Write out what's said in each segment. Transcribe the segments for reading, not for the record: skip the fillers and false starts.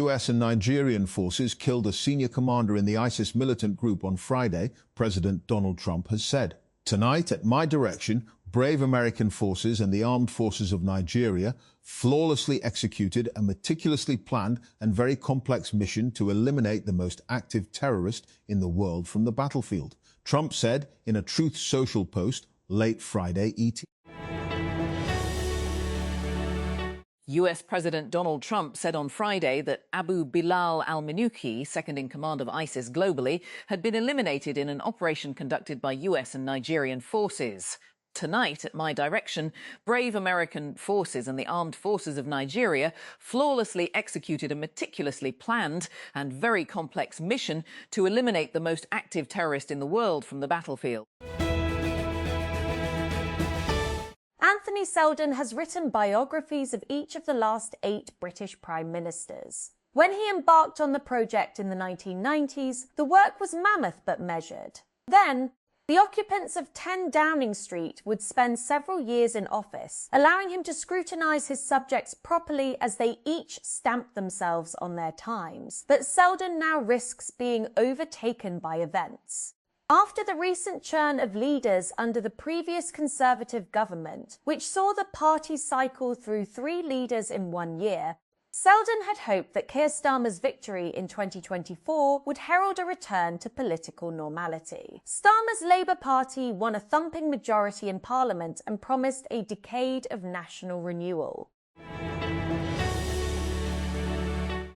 US and Nigerian forces killed a senior commander in the ISIS militant group on Friday, President Donald Trump has said. Tonight, at my direction, brave American forces and the armed forces of Nigeria flawlessly executed a meticulously planned and very complex mission to eliminate the most active terrorist in the world from the battlefield, Trump said in a Truth Social post late Friday ET. US President Donald Trump said on Friday that Abu Bilal al-Minuki, second in command of ISIS globally, had been eliminated in an operation conducted by US and Nigerian forces. Tonight, at my direction, brave American forces and the armed forces of Nigeria flawlessly executed a meticulously planned and very complex mission to eliminate the most active terrorist in the world from the battlefield. Anthony Seldon has written biographies of each of the last 8 British Prime Ministers. When he embarked on the project in the 1990s, the work was mammoth but measured. Then, the occupants of 10 Downing Street would spend several years in office, allowing him to scrutinise his subjects properly as they each stamped themselves on their times. But Seldon now risks being overtaken by events. After the recent churn of leaders under the previous Conservative government, which saw the party cycle through 3 leaders in 1 year, Seldon had hoped that Keir Starmer's victory in 2024 would herald a return to political normality. Starmer's Labour Party won a thumping majority in Parliament and promised a decade of national renewal.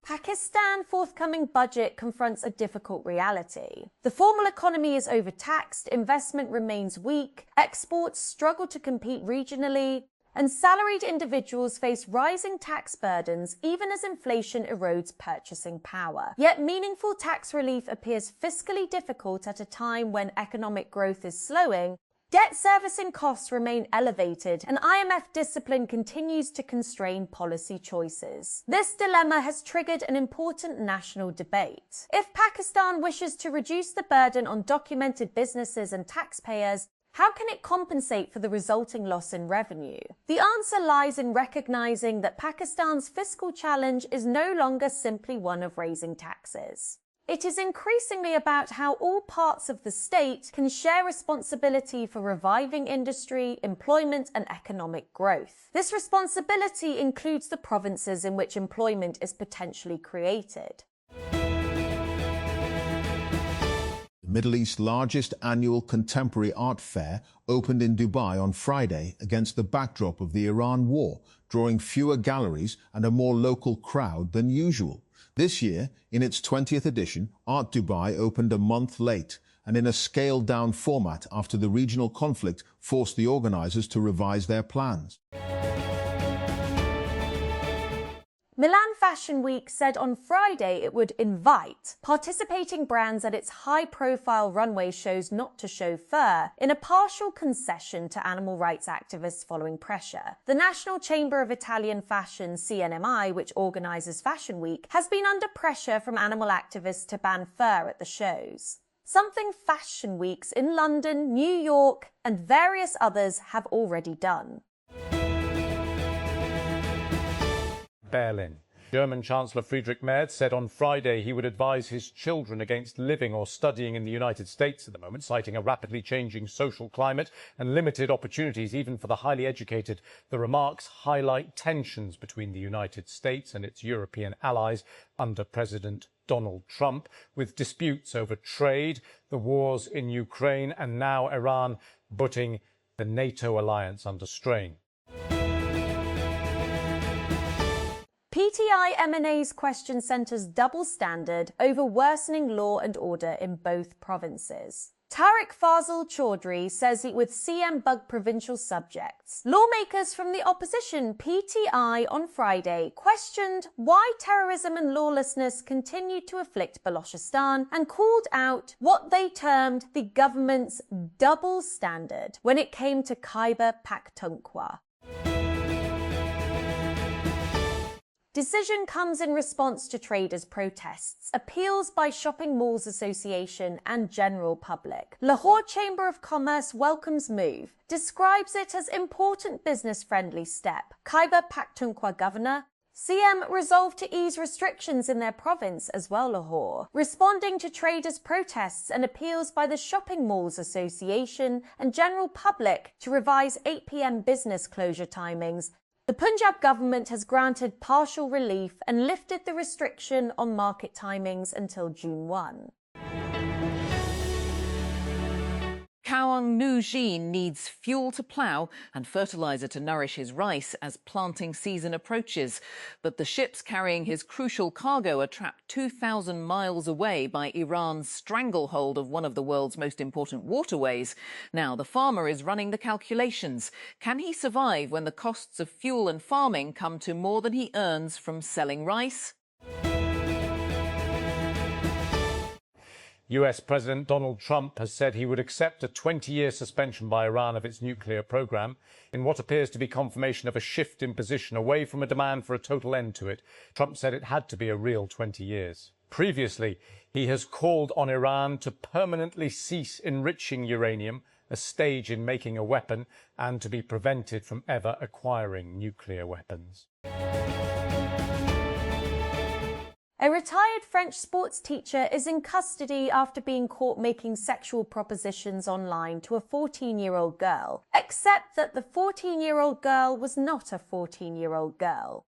Pakistan's forthcoming budget confronts a difficult reality. The formal economy is overtaxed, investment remains weak, exports struggle to compete regionally, and salaried individuals face rising tax burdens even as inflation erodes purchasing power. Yet meaningful tax relief appears fiscally difficult at a time when economic growth is slowing, debt servicing costs remain elevated, and IMF discipline continues to constrain policy choices. This dilemma has triggered an important national debate. If Pakistan wishes to reduce the burden on documented businesses and taxpayers, how can it compensate for the resulting loss in revenue? The answer lies in recognizing that Pakistan's fiscal challenge is no longer simply one of raising taxes. It is increasingly about how all parts of the state can share responsibility for reviving industry, employment, and economic growth. This responsibility includes the provinces in which employment is potentially created. The Middle East's largest annual contemporary art fair opened in Dubai on Friday against the backdrop of the Iran war, drawing fewer galleries and a more local crowd than usual. This year, in its 20th edition, Art Dubai opened a month late and in a scaled-down format after the regional conflict forced the organisers to revise their plans. Milan Fashion Week said on Friday it would invite participating brands at its high-profile runway shows not to show fur, in a partial concession to animal rights activists following pressure. The National Chamber of Italian Fashion, CNMI, which organises Fashion Week, has been under pressure from animal activists to ban fur at the shows. Something Fashion Weeks in London, New York, and various others have already done. Berlin. German Chancellor Friedrich Merz said on Friday he would advise his children against living or studying in the United States at the moment, citing a rapidly changing social climate and limited opportunities even for the highly educated. The remarks highlight tensions between the United States and its European allies under President Donald Trump, with disputes over trade, the wars in Ukraine, and now Iran putting the NATO alliance under strain. PTI M&A's question centres double standard over worsening law and order in both provinces. Tariq Fazal Chaudhry says it with CM bug provincial subjects. Lawmakers from the opposition PTI on Friday questioned why terrorism and lawlessness continued to afflict Balochistan and called out what they termed the government's double standard when it came to Khyber Pakhtunkhwa. Decision comes in response to traders' protests, appeals by Shopping Malls Association and general public. Lahore Chamber of Commerce welcomes move, describes it as important business-friendly step. Khyber Pakhtunkhwa Governor CM resolved to ease restrictions in their province as well, Lahore, responding to traders' protests and appeals by the Shopping Malls Association and general public to revise 8 p.m. business closure timings. The Punjab government has granted partial relief and lifted the restriction on market timings until June 1. Kawang Nu-jin needs fuel to plough and fertiliser to nourish his rice as planting season approaches. But the ships carrying his crucial cargo are trapped 2,000 miles away by Iran's stranglehold of one of the world's most important waterways. Now, the farmer is running the calculations. Can he survive when the costs of fuel and farming come to more than he earns from selling rice? US President Donald Trump has said he would accept a 20-year suspension by Iran of its nuclear program in what appears to be confirmation of a shift in position away from a demand for a total end to it. Trump said it had to be a real 20 years. Previously, he has called on Iran to permanently cease enriching uranium, a stage in making a weapon, and to be prevented from ever acquiring nuclear weapons. A retired French sports teacher is in custody after being caught making sexual propositions online to a 14-year-old girl, except that the 14-year-old girl was not a 14-year-old girl.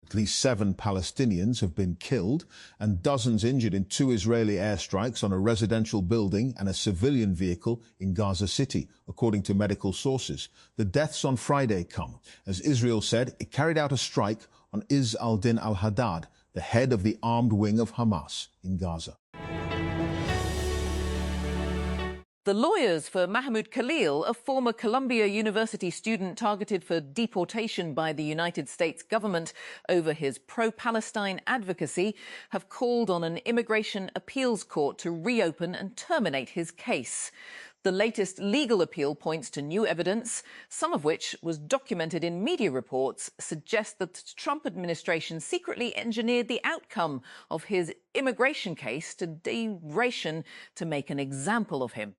At least 7 Palestinians have been killed and dozens injured in 2 Israeli airstrikes on a residential building and a civilian vehicle in Gaza City, according to medical sources. The deaths on Friday come as Israel said it carried out a strike on Izz al-Din al-Haddad, the head of the armed wing of Hamas in Gaza. The lawyers for Mahmoud Khalil, a former Columbia University student targeted for deportation by the United States government over his pro-Palestine advocacy, have called on an immigration appeals court to reopen and terminate his case. The latest legal appeal points to new evidence, some of which was documented in media reports, suggests that the Trump administration secretly engineered the outcome of his immigration case to duration to make an example of him.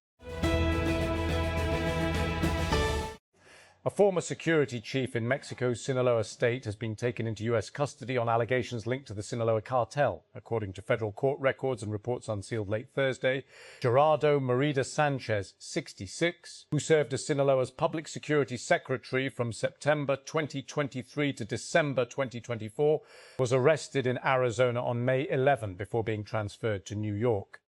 A former security chief in Mexico's Sinaloa state has been taken into US custody on allegations linked to the Sinaloa cartel, according to federal court records and reports unsealed late Thursday. Gerardo Merida Sanchez, 66, who served as Sinaloa's public security secretary from September 2023 to December 2024, was arrested in Arizona on May 11 before being transferred to New York.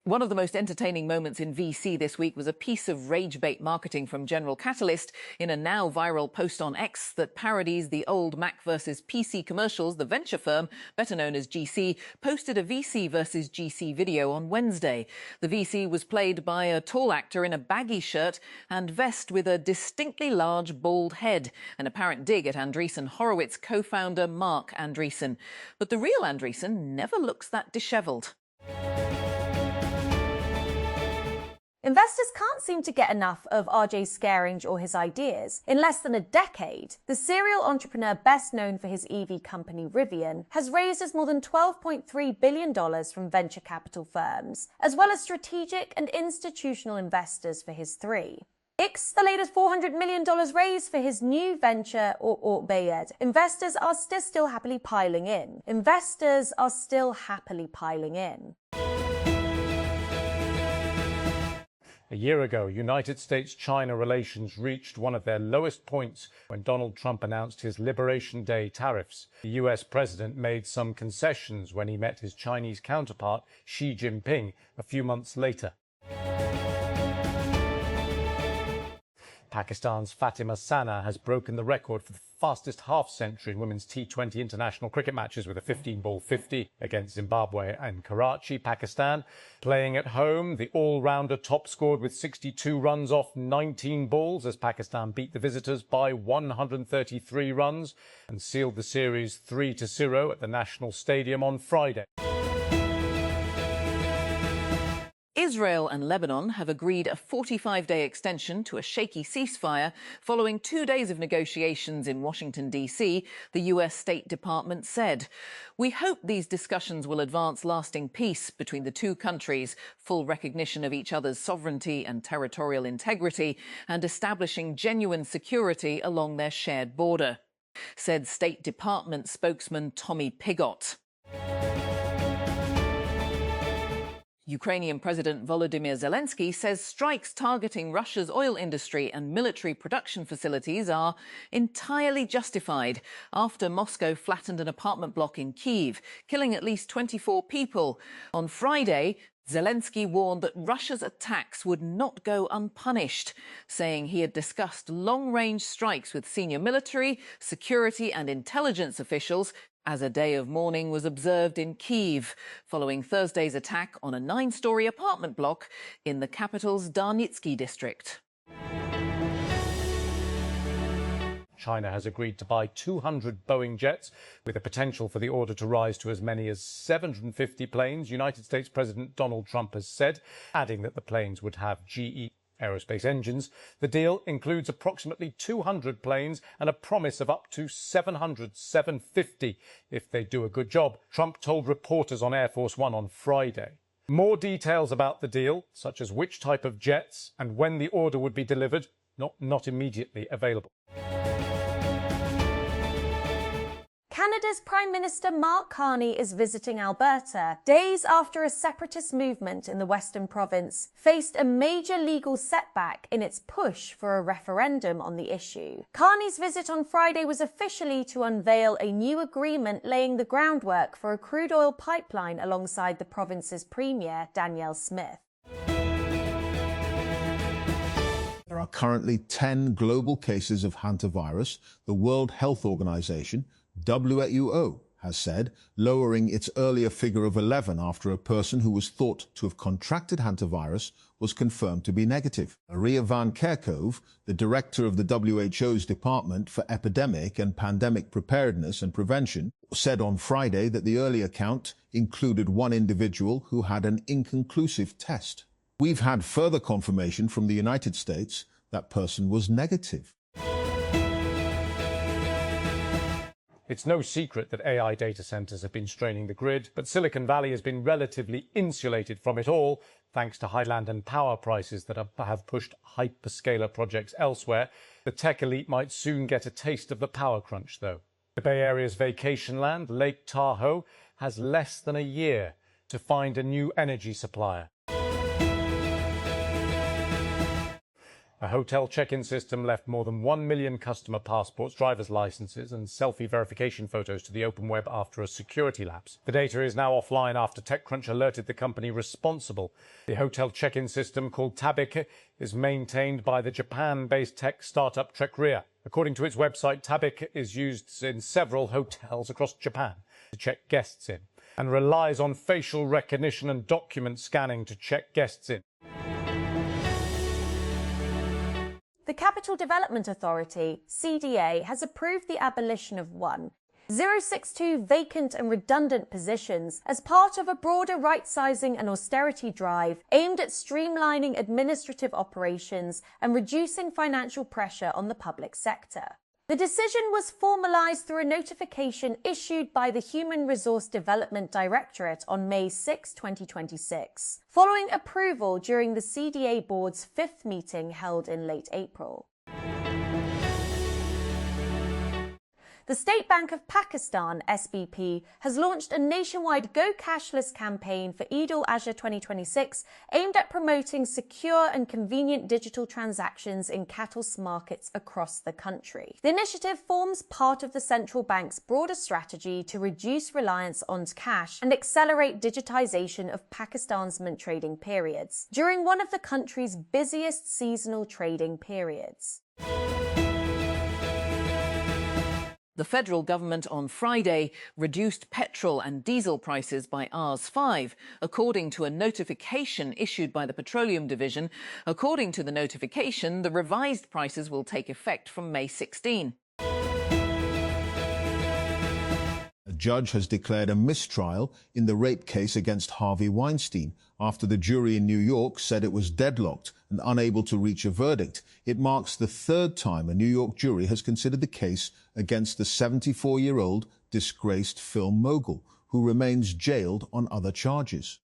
One of the most entertaining moments in VC this week was a piece of rage-bait marketing from General Catalyst in a now viral post on X that parodies the old Mac versus PC commercials. The venture firm, better known as GC, posted a VC versus GC video on Wednesday. The VC was played by a tall actor in a baggy shirt and vest with a distinctly large bald head, an apparent dig at Andreessen Horowitz co-founder Mark Andreessen. But the real Andreessen never looks that dishevelled. Investors can't seem to get enough of RJ Scaringe or his ideas. In less than a decade, the serial entrepreneur best known for his EV company Rivian has raised more than $12.3 billion from venture capital firms, as well as strategic and institutional investors for his 3. X, the latest $400 million raised for his new venture, or Bayed. Investors are still happily piling in. A year ago, United States-China relations reached one of their lowest points when Donald Trump announced his Liberation Day tariffs. The US president made some concessions when he met his Chinese counterpart, Xi Jinping, a few months later. Pakistan's Fatima Sana has broken the record for the fastest half-century in women's T20 international cricket matches with a 15-ball 50 against Zimbabwe and Karachi, Pakistan. Playing at home, the all-rounder top scored with 62 runs off 19 balls as Pakistan beat the visitors by 133 runs and sealed the series 3-0 at the National Stadium on Friday. Israel and Lebanon have agreed a 45-day extension to a shaky ceasefire following 2 days of negotiations in Washington, D.C., the U.S. State Department said. We hope these discussions will advance lasting peace between the two countries, full recognition of each other's sovereignty and territorial integrity, and establishing genuine security along their shared border, said State Department spokesman Tommy Pigott. Ukrainian President Volodymyr Zelensky says strikes targeting Russia's oil industry and military production facilities are entirely justified after Moscow flattened an apartment block in Kyiv, killing at least 24 people. On Friday, Zelensky warned that Russia's attacks would not go unpunished, saying he had discussed long-range strikes with senior military, security and intelligence officials as a day of mourning was observed in Kyiv, following Thursday's attack on a 9-story apartment block in the capital's Darnitsky district. China has agreed to buy 200 Boeing jets, with a potential for the order to rise to as many as 750 planes, United States President Donald Trump has said, adding that the planes would have GE Aerospace engines. The deal includes approximately 200 planes and a promise of up to 750 if they do a good job, Trump told reporters on Air Force One on Friday. More details about the deal, such as which type of jets and when the order would be delivered, not immediately available. Canada's Prime Minister Mark Carney is visiting Alberta, days after a separatist movement in the Western province faced a major legal setback in its push for a referendum on the issue. Carney's visit on Friday was officially to unveil a new agreement laying the groundwork for a crude oil pipeline alongside the province's Premier, Danielle Smith. There are currently 10 global cases of hantavirus, the World Health Organization, WHO, has said, lowering its earlier figure of 11 after a person who was thought to have contracted hantavirus was confirmed to be negative. Maria Van Kerkhove, the director of the WHO's Department for Epidemic and Pandemic Preparedness and Prevention, said on Friday that the earlier count included one individual who had an inconclusive test. We've had further confirmation from the United States that person was negative. It's no secret that AI data centers have been straining the grid, but Silicon Valley has been relatively insulated from it all, thanks to high land and power prices that have pushed hyperscaler projects elsewhere. The tech elite might soon get a taste of the power crunch, though. The Bay Area's vacation land, Lake Tahoe, has less than a year to find a new energy supplier. A hotel check-in system left more than 1 million customer passports, driver's licenses and selfie verification photos to the open web after a security lapse. The data is now offline after TechCrunch alerted the company responsible. The hotel check-in system, called Tabik, is maintained by the Japan-based tech startup Trekria. According to its website, Tabik is used in several hotels across Japan to check guests in and relies on facial recognition and document scanning to check guests in. The Capital Development Authority, CDA, has approved the abolition of 1,062 vacant and redundant positions as part of a broader right-sizing and austerity drive aimed at streamlining administrative operations and reducing financial pressure on the public sector. The decision was formalised through a notification issued by the Human Resource Development Directorate on May 6, 2026, following approval during the CDA board's 5th meeting held in late April. The State Bank of Pakistan, SBP, has launched a nationwide Go Cashless campaign for Eid al-Adha 2026 aimed at promoting secure and convenient digital transactions in cattle markets across the country. The initiative forms part of the central bank's broader strategy to reduce reliance on cash and accelerate digitization of Pakistan's mint trading periods during one of the country's busiest seasonal trading periods. The federal government on Friday reduced petrol and diesel prices by Rs 5, according to a notification issued by the Petroleum Division. According to the notification, the revised prices will take effect from May 16. A judge has declared a mistrial in the rape case against Harvey Weinstein after the jury in New York said it was deadlocked and unable to reach a verdict. It marks the third time a New York jury has considered the case against the 74-year-old disgraced film mogul, who remains jailed on other charges.